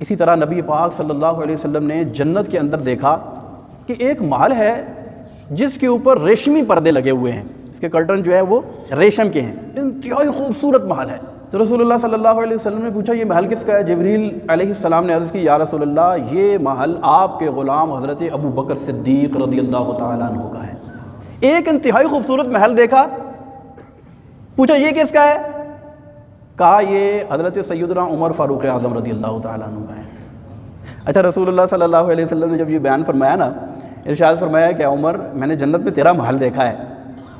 اسی طرح نبی پاک صلی اللہ علیہ وسلم نے جنت کے اندر دیکھا کہ ایک محل ہے جس کے اوپر ریشمی پردے لگے ہوئے ہیں، اس کے کرٹن جو ہے وہ ریشم کے ہیں، انتہائی خوبصورت محل ہے۔ تو رسول اللہ صلی اللہ علیہ وسلم نے پوچھا یہ محل کس کا ہے؟ جبریل علیہ السلام نے عرض کی یا رسول اللہ یہ محل آپ کے غلام حضرت ابو بکر صدیق رضی اللہ تعالیٰ عنہ کا ہے۔ ایک انتہائی خوبصورت محل دیکھا، پوچھا یہ کس کا ہے؟ کہا یہ حضرت سیدنا عمر فاروق اعظم رضی اللہ تعالیٰ عنہ کا ہے۔ اچھا رسول اللہ صلی اللہ علیہ وسلم نے جب یہ بیان فرمایا نا، ارشاد فرمایا کہ عمر میں نے جنت میں تیرا محل دیکھا ہے،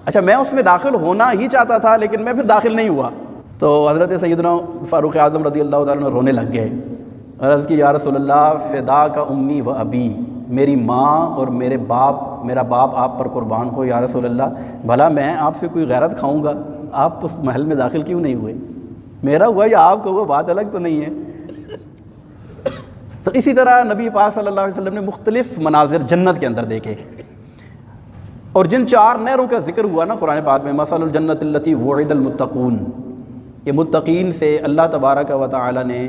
اچھا میں اس میں داخل ہونا ہی چاہتا تھا لیکن میں پھر داخل نہیں ہوا۔ تو حضرت سیدنا فاروق اعظم رضی اللہ تعالیٰ عنہ رونے لگ گئے، عرض کی یا رسول اللہ فدا کا امی و ابی، میری ماں اور میرا باپ آپ پر قربان ہو یا رسول اللہ، بھلا میں آپ سے کوئی غیرت کھاؤں گا؟ آپ اس محل میں داخل کیوں نہیں ہوئے؟ میرا ہوا یا آپ کا ہوا بات الگ تو نہیں ہے۔ تو اسی طرح نبی پاک صلی اللہ علیہ وسلم نے مختلف مناظر جنت کے اندر دیکھے، اور جن 4 نہروں کا ذکر ہوا نا قرآن پاک میں، مثل الجنت التی وعد المتقون، کہ متقین سے اللہ تبارک و تعالی نے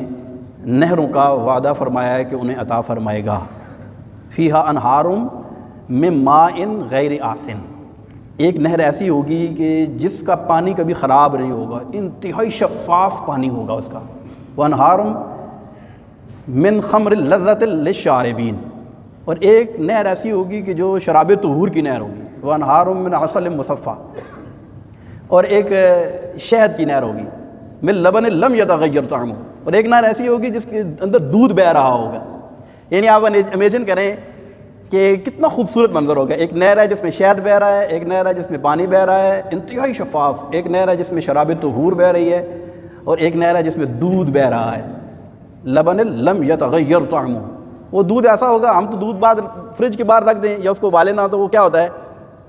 نہروں کا وعدہ فرمایا ہے کہ انہیں عطا فرمائے گا، فیہا انہار من ماء غیر آسن، ایک نہر ایسی ہوگی کہ جس کا پانی کبھی خراب نہیں ہوگا، انتہائی شفاف پانی ہوگا اس کا، وانہار من خمر لذت للشاربین، اور ایک نہر ایسی ہوگی کہ جو شراب طہور کی نہر ہوگی، وانہار من عسل مصفی، اور ایک شہد کی نہر ہوگی، من لبن لم یتغیر طعمہ، اور ایک نہر ایسی ہوگی جس کے اندر دودھ بہہ رہا ہوگا۔ یعنی آپ امیجن کریں کہ کتنا خوبصورت منظر ہوگا، ایک نہر ہے جس میں شہد بہہ رہا ہے، ایک نہر ہے جس میں پانی بہہ رہا ہے انتہائی شفاف، ایک نہر ہے جس میں شراب طہور بہہ رہی ہے، اور ایک نہر ہے جس میں دودھ بہہ رہا ہے، لبن لم یتغیر طعمہ، وہ دودھ ایسا ہوگا، ہم تو دودھ بعد فریج کے باہر رکھ دیں یا اس کو ابالیں نہ تو وہ کیا ہوتا ہے،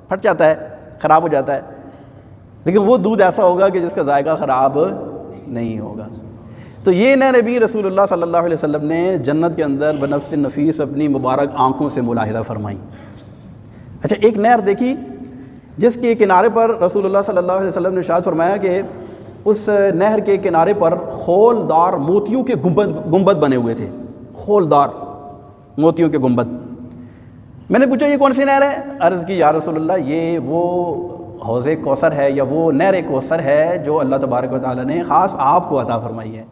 پھٹ جاتا ہے، خراب ہو جاتا ہے، لیکن وہ دودھ ایسا ہوگا کہ جس کا ذائقہ خراب نہیں ہوگا۔ تو یہ نہر بھی رسول اللہ صلی اللہ علیہ وسلم نے جنت کے اندر بنفس نفیس اپنی مبارک آنکھوں سے ملاحظہ فرمائی۔ اچھا ایک نہر دیکھی جس کے کنارے پر رسول اللہ صلی اللہ علیہ وسلم نے ارشاد فرمایا کہ اس نہر کے کنارے پر خولدار موتیوں کے گنبد بنے ہوئے تھے، خولدار موتیوں کے گنبد۔ میں نے پوچھا یہ کون سی نہر ہے؟ عرض کی یا رسول اللہ یہ وہ حوض کوثر ہے یا وہ نہر کوثر ہے جو اللہ تبارک و تعالیٰ نے خاص آپ کو عطا فرمائی ہے۔